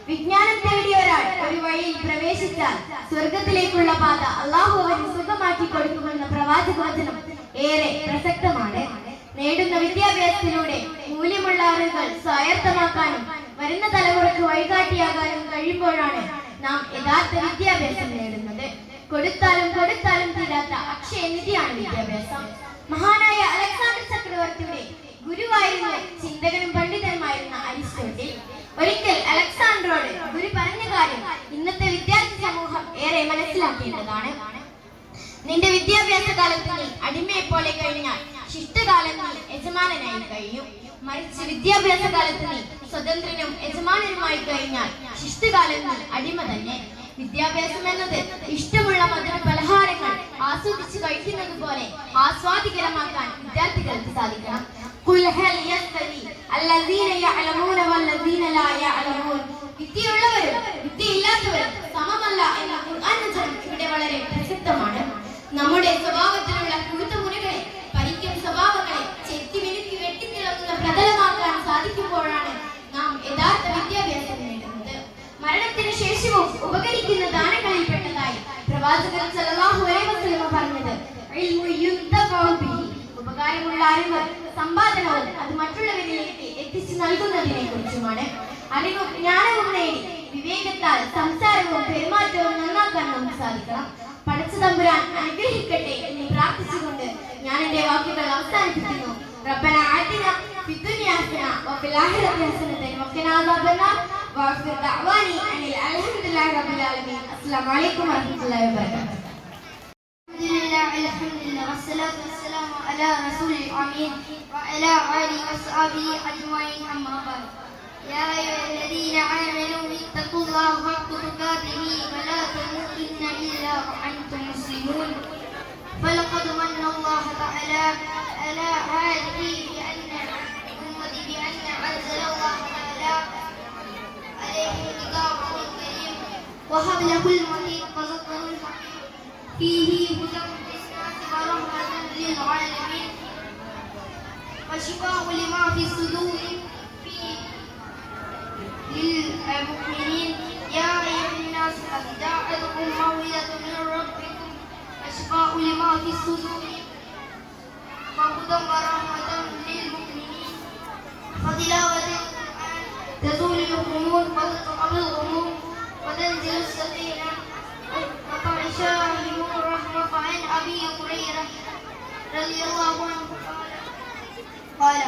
വിജ്ഞാനം തേടിയ ഒരാൾ ഒരു വഴിയിൽ പ്രവേശിച്ചാൽ സ്വർഗത്തിലേക്കുള്ള പാത അള്ളാഹു അവന് സുഖമാക്കി കൊടുക്കുമെന്ന പ്രവാചകവചനം ഏറെ പ്രസക്തമാണ്. നേടുന്ന വിദ്യാഭ്യാസത്തിലൂടെ മൂല്യമുള്ള അറിവുകൾ സ്വായത്തമാക്കാനും വരുന്ന തലമുറക്ക് വഴികാട്ടിയാകാനും കഴിയുമ്പോഴാണ് നാം യഥാർത്ഥ വിദ്യാഭ്യാസം നേടുന്നത്. കൊടുത്താലും കൊടുത്താലും തീരാത്ത അക്ഷയനിധിയാണ് വിദ്യാഭ്യാസം. മഹാനായ അലക്സാണ്ടർ ചക്രവർത്തിയുടെ ഗുരുവായിരുന്ന ചിന്തകനും പണ്ഡിതനുമായിരുന്ന അരിസ്റ്റോട്ടിൽ ഒരിക്കൽ അലക്സാണ്ടറോട് ഗുരു പറഞ്ഞ കാര്യം ഇന്നത്തെ വിദ്യാർത്ഥി സമൂഹം ഏറെ മനസ്സിലാക്കേണ്ടതാണ്. നിന്റെ വിദ്യാഭ്യാസ കാലത്ത് നീ അടിമയെ പോലെ കഴിഞ്ഞാൽ ശിഷ്ടകാലം നീ യജമാനനായി കഴിയും. മറിച്ച് വിദ്യാഭ്യാസ കാലത്ത് നീ സ്വതന്ത്രനും യജമാനനുമായി കഴിഞ്ഞാൽ ശിഷ്ടകാലം നീ അടിമ തന്നെ. വിദ്യാഭ്യാസം എന്നത് ഇഷ്ടമുള്ള മധുര പലഹാരങ്ങൾ ആസ്വദിച്ച് കഴിക്കുന്നത് പോലെ ആസ്വാദികരമാക്കാൻ വിദ്യാർത്ഥികൾക്ക് സാധിക്കണം. വിദ്യയുള്ളവരും വിദ്യയില്ലാത്തവരും സമമല്ല എന്ന ഖുർആൻ വചനം ഇവിടെ വളരെ പ്രസക്തമാണ്. നമ്മുടെ സ്വഭാവത്തിലുള്ള കുരുത്തമുറകളെ, പരിക്കും സ്വഭാവങ്ങളെ ചെത്തിമിനുക്കി വെട്ടിത്തിളങ്ങുന്ന പ്രതലമാക്കാൻ സാധിക്കുമ്പോഴാണ് നാം യഥാർത്ഥ വിദ്യാഭ്യാസം നേടുന്നത്. മരണത്തിന് ശേഷവും ഉപകരിക്കുന്ന ദാനങ്ങളിൽപ്പെട്ടതായി പ്രവാചകൻ സല്ലല്ലാഹു അലൈഹി വസല്ലം പറഞ്ഞത് ഉപകാരമുള്ള അറിവ് സമ്പാദനവും അത് മറ്റുള്ളവരിലേക്ക് എത്തിച്ചു നൽകുന്നതിനെ കുറിച്ചുമാണ്. അറിവും ജ്ഞാനവും നേടി വിവേകത്താൽ സംസാരവും പെരുമാറ്റവും നന്നാക്കാൻ നമുക്ക് സാധിക്കണം. പടച്ച തമ്പുരാൻ അനുഗ്രഹിക്കട്ടെ എന്ന് പ്രാർത്ഥിച്ചുകൊണ്ട് ഞാൻ എന്റെ വാക്കുകൾ അവസാനിപ്പിക്കുന്നു. റബ്ബന ആതിന ഫിദ്ദുനിയ ഹസന വഫിൽ ആഖിറതി ഹസനതൻ വഖിനാ അദാബന്നാർ വഅഖിർ ദഅവാനി അനിൽ അൽഹംദുലില്ലാഹി റബ്ബിൽ ആലമീൻ. അസ്സലാമു അലൈക്കും വറഹ്മത്തുള്ളാഹി വബറകാതുഹു. അൽഹംദുലില്ലാഹി വസ്സലാത്തു വസ്സലാമു അലാ റസൂലിൽ അമീൻ വഅലാ ആലിഹി വസ്ഹബിഹി അജ്മഈൻ. അമ്മാ ബഅദ്. يا أيها الذين آمنوا اتقوا الله حق تقاته ولا تموتن إلا وأنتم مسلمون. فلقد من الله تعالى على هذه بأن وأصدق المريض وذكر الحكيم فيه هدى للناس ورحمة للعالمين وشفاء لما في الصدور فيه للمؤمنين يا أيها الناس قد جاءتكم موعظة من ربكم وشفاء لما في الصدور وهدى ورحمة للمؤمنين فتلاوة القرآن تزول الهموم وتذهب الغموم وتنزل السكينة وتعشاهم الرحمة فعن أبي هريرة رضي الله عنه قال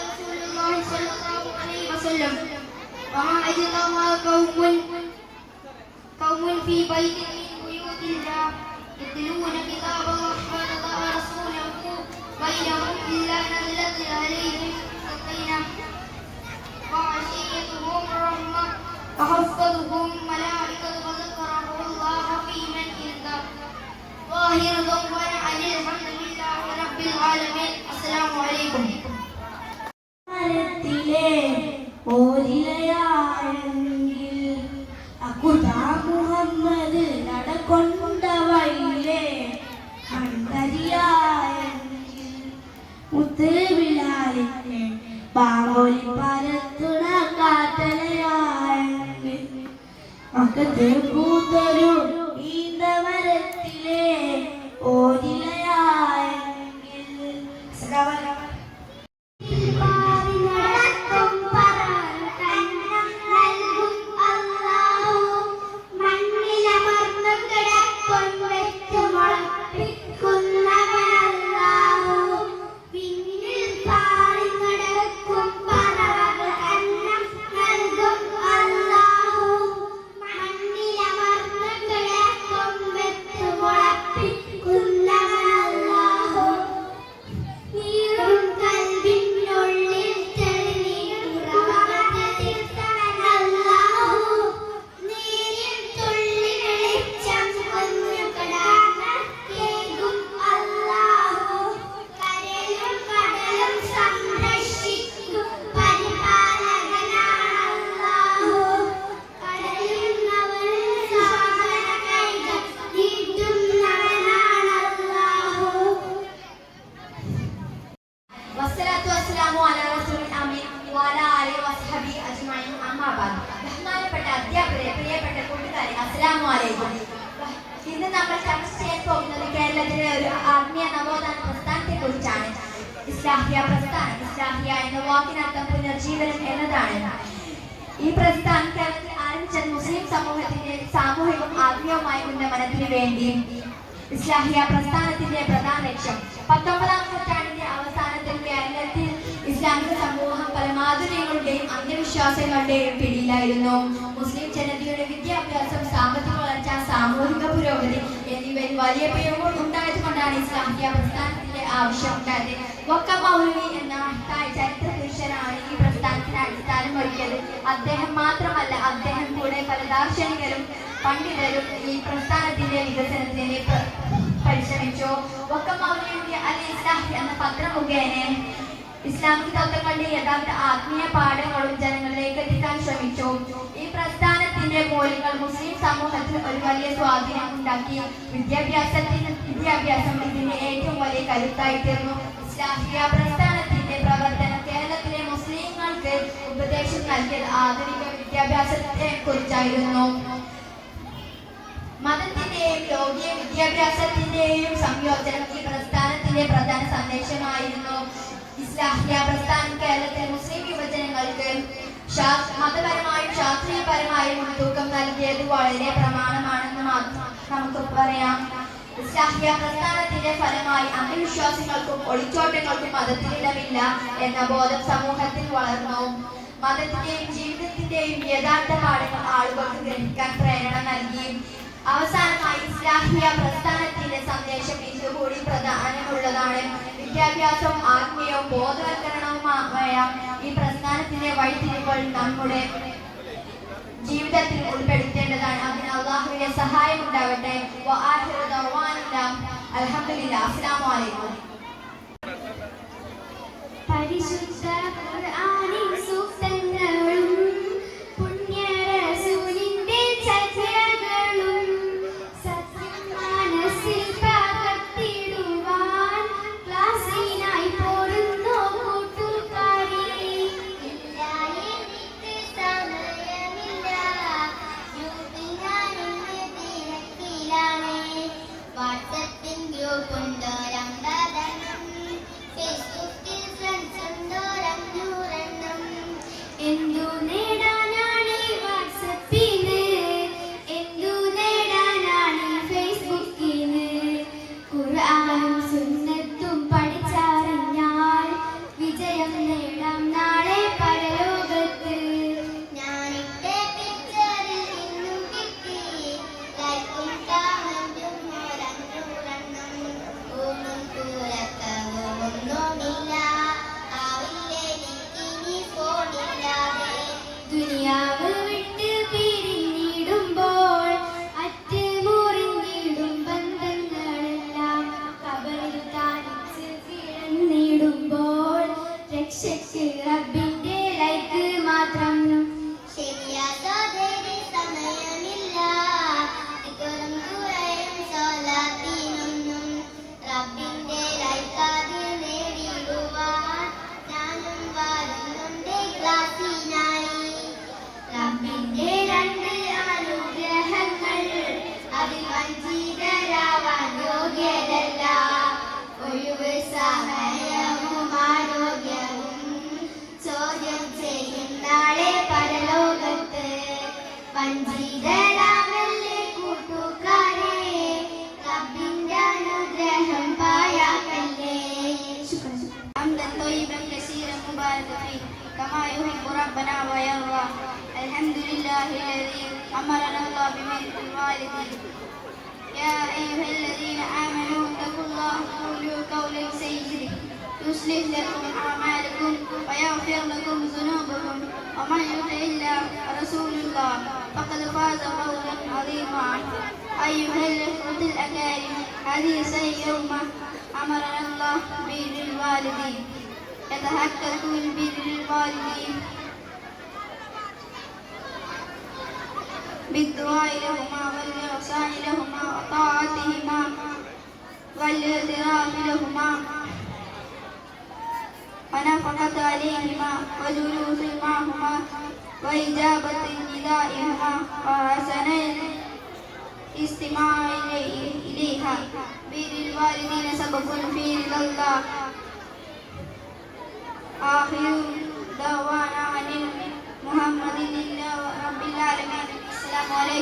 رسول الله صلى الله عليه وسلم وما اجتمع قوم في بيت من بيوت الله يتلون كتاب الرحمن ورسوله بينهم إلا نزلت عليهم السكينة وغشيتهم الرحمة وحفظهم ملائكة وذكرهم الله في من عنده ظاهر ضوءا عن الحمد لله رب العالمين السلام عليكم ഓരിലയായെങ്കിൽ അക്കുതാ മുഹമ്മദ് നടക്കൊണ്ട വഴിയിലെ കണ്ടരിയായെങ്കിൽ മുത്തുവിലാലിന്റെ പാങ്ങോലി പരത്തുണ കാത്തലയായെങ്കിൽ മക്കത്ത് പൂത്തൊരു ഈന്തമരത്തിലെ ഓരിലയായെങ്കിൽ ഇന്ന് നമ്മൾ ചർച്ച ചെയ്യാൻ പോകുന്നത് കേരളത്തിലെ ഒരു ആത്മീയ നവോത്ഥാന പ്രസ്ഥാനത്തെ കുറിച്ചാണ്. ഇസ്ലാഹിയ പ്രസ്ഥാനം. ഇസ്ലാഹിയ എന്ന വാക്കിനർത്ഥം പുനർജീവനം എന്നതാണ്. ഈ പ്രസ്ഥാനം കേരളത്തിൽ ആരംഭിച്ചത് മുസ്ലിം സമൂഹത്തിന്റെ സാമൂഹികവും ആത്മീയവുമായ ഉന്നമനത്തിന് വേണ്ടി. ഇസ്ലാഹിയ പ്രസ്ഥാനത്തിന്റെ പ്രധാന ലക്ഷ്യം 19ാം നൂറ്റാണ്ടിന്റെ അവസാനത്തിൽ കേരളത്തിൽ ഇസ്ലാമിക സമൂഹം പല മാധുര്യങ്ങളുടെയും അന്ധവിശ്വാസങ്ങളുടെയും പിടിയിലായിരുന്നു. മുസ്ലിം ജനതയുടെ വിദ്യാഭ്യാസം, സാമ്പത്തിക വളർച്ച, സാമൂഹിക പുരോഗതി എന്നിവയിൽ വലിയ പിഴവുകൾ ഉണ്ടായതുകൊണ്ടാണ് ഇസ്ലാമിക പ്രസ്ഥാനത്തിന്റെ ആവശ്യം ഉണ്ടായത്. വക്ക മൗലവി എന്ന മഹത്തായ ചരിത്ര പുരുഷനാണ് ഈ പ്രസ്ഥാനത്തിന് അടിസ്ഥാനം ഒരുക്കിയത്. അദ്ദേഹം മാത്രമല്ല, അദ്ദേഹം കൂടെ പല ദാർശനികരും പണ്ഡിതരും ഈ പ്രസ്ഥാനത്തിന്റെ വികസനത്തിന് പരിശ്രമിച്ചു. വക്ക മൗലവിയുടെ അൽ ഇസ്ലാഹ് എന്ന പത്രം മുഖേന ഇസ്ലാമിക തത്വങ്ങളുടെ യഥാർത്ഥ ആത്മീയ പാഠങ്ങളും ജനങ്ങളിലേക്ക് എത്തിക്കാൻ ശ്രമിച്ചു. ഈ പ്രസ്ഥാനത്തിന്റെ മൂല്യങ്ങൾ മുസ്ലിം സമൂഹത്തിൽ ഒരു വലിയ സ്വാധീനം ഉണ്ടാക്കി. വിദ്യാഭ്യാസം ഇതിന്റെ ഏറ്റവും വലിയ കരുത്തായി തീർന്നു. ഇസ്ലാമിക പ്രസ്ഥാനത്തിന്റെ പ്രവർത്തനം കേരളത്തിലെ മുസ്ലിങ്ങൾക്ക് ഉപദേശം നൽകിയത് ആധുനിക വിദ്യാഭ്യാസത്തെ കുറിച്ചായിരുന്നു. മതത്തിന്റെയും ലോകീയ വിദ്യാഭ്യാസത്തിന്റെയും സംയോജനം ഈ പ്രസ്ഥാനത്തിന്റെ പ്രധാന സന്ദേശമായിരുന്നു. ഇസ്ലാഹിയ പ്രസ്ഥാനം കേരളത്തിലെ മുസ്ലിം യുവജനങ്ങൾക്ക് മതപരമായും ശാസ്ത്രീയപരമായും മുൻതൂക്കം നൽകിയത് വളരെ പ്രമാണമാണെന്ന് നമുക്ക് പറയാം. ഇസ്ലാഹിയ പ്രസ്ഥാനത്തിന്റെ ഫലമായി അന്ധവിശ്വാസങ്ങൾക്കും ഒളിച്ചോട്ടങ്ങൾക്കും മതത്തിലിടമില്ല എന്ന ബോധം സമൂഹത്തിൽ വളർന്നു. മതത്തിന്റെയും ജീവിതത്തിന്റെയും യഥാർത്ഥ പാഠങ്ങൾ ആളുകൾക്ക് ഗ്രഹിക്കാൻ പ്രേരണ നൽകി. അവസാനമായി ഇസ്ലാഹിയ പ്രസ്ഥാനത്തിന്റെ സന്ദേശം ഇതുകൂടി പ്രധാനമുള്ളതാണ്. വിദ്യാഭ്യാസവും ആത്മീയവും ബോധവൽക്കരണവുമായ ഈ പ്രസ്ഥാനത്തിന്റെ വഴിത്തിരിവുകൾ നമ്മുടെ ജീവിതത്തിൽ ഉൾപ്പെടുത്തേണ്ടതാണ്. അതിന് അല്ലാഹുവിന്റെ സഹായം ഉണ്ടാവട്ടെ. അൽഹംദുലില്ലാഹ്. അസ്സലാമു അലൈക്കും. പരിശുദ്ധ ഖുർആനിൻ സൂക്തങ്ങളും പുണ്യ റസൂലിന്റെ ചര്യകളും വഞ്ചിതരാമല്ലേ കൂട്ടുകാരെ, റബ്ബിന്റെ അനുഗ്രഹം പാഴാക്കല്ലേ. حمدا طيبا كثيرا مباركا فيه كما يحب ربنا ويرضى. الحمد لله الذي أمرنا الله ببر الوالدين. يا أيها الذين آمنوا اتقوا الله وقولوا قولا سديدا يصلح لكم أعمالكم ويغفر لكم ذنوبكم ومن يطع الله ورسول الله فقد فاز فوزا عظيما. أيها الإخوة الأكارم، هذه اليوم أمرنا الله ببر الوالدين. يتحقق ببر الوالدين بالدعاء لهما والإحسان لهما وطاعتهما والاعتراف لهما ونفقة عليهما وجلوس معهما وإجابة ندائهما وحسن الاستماع إليها. بر الوالدين سبب في رضا الله. آخر دعوانا عن محمد لله رب العالمين. السلام عليكم.